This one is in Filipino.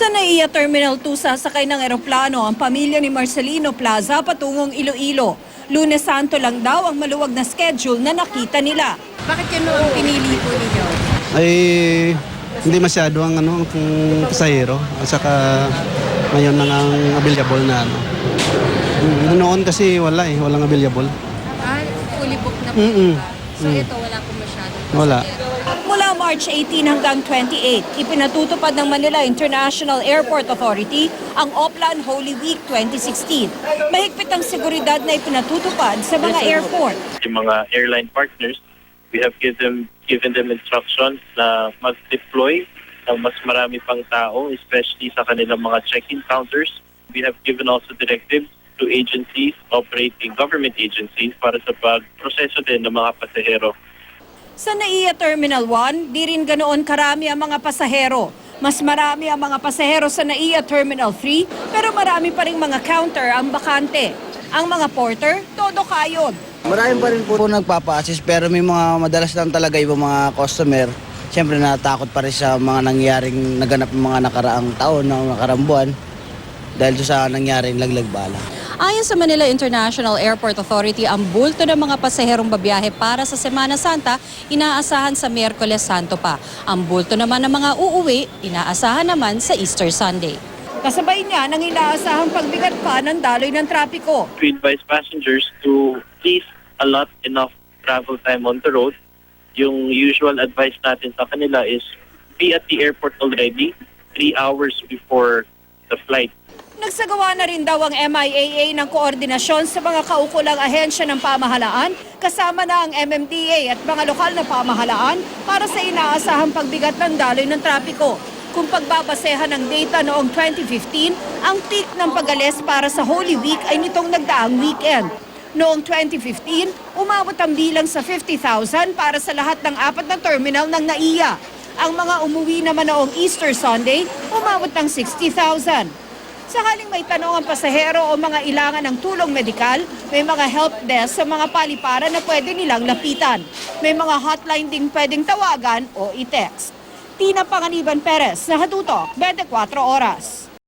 Sa NAIA Terminal 2 sasakay ng eroplano ang pamilya ni Marcelino Plaza patungong Iloilo. Lunes Santo lang daw ang maluwag na schedule na nakita nila. Bakit yun ang pinili po ninyo? Ay hindi masyado ang pasahero at saka ngayon lang ang available na Noon kasi walang available. Fully booked na po. So ito wala po masyadong Wala. Mula March 18 hanggang 28, ipinatutupad ng Manila International Airport Authority ang Oplan Holy Week 2016. Mahigpit ang seguridad na ipinatutupad sa mga airport. Yung mga airline partners, we have given them instructions na mag-deploy ng mas marami pang tao, especially sa kanilang mga check-in counters. We have given also directives to agencies, operating government agencies, para sa pagproseso din ng mga pasahero. Sa NAIA Terminal 1, di rin ganoon karami ang mga pasahero. Mas marami ang mga pasahero sa NAIA Terminal 3, pero marami pa rin mga counter ang bakante. Ang mga porter, todo kayod. Marami pa rin po nagpapa-assist pero may mga madalas lang talaga ibang mga customer. Siyempre natakot pa rin sa mga nangyaring naganap ng mga nakaraang taon, nakaraang buwan dahil sa nangyaring laglag bala. Ayon sa Manila International Airport Authority, ang bulto ng mga pasaherong babiyahe para sa Semana Santa inaasahan sa Miyerkules Santo pa. Ang bulto naman ng mga uuwi, inaasahan naman sa Easter Sunday. Kasabay niya ng inaasahang pagbigat pa ng daloy ng trapiko. We advise passengers to please allot enough travel time on the road. Yung usual advice natin sa kanila is be at the airport already 3 hours before the flight. Nagsagawa na rin daw ang MIAA ng koordinasyon sa mga kaukulang ahensya ng pamahalaan, kasama na ang MMDA at mga lokal na pamahalaan para sa inaasahang pagbigat ng daloy ng trapiko. Kung pagbabasehan ng data noong 2015, ang peak ng pag-alis para sa Holy Week ay nitong nagdaang weekend. Noong 2015, umabot ang bilang sa 50,000 para sa lahat ng 4 na terminal ng NAIA. Ang mga umuwi naman noong Easter Sunday, umabot ng 60,000. Sakaling may tanong ang pasahero o mga ilangan ng tulong medikal, may mga help desk sa mga paliparan na pwede nilang lapitan. May mga hotline ding pwedeng tawagan o i-text. Tina Panganiban Perez, Nakatutok, 24 Oras.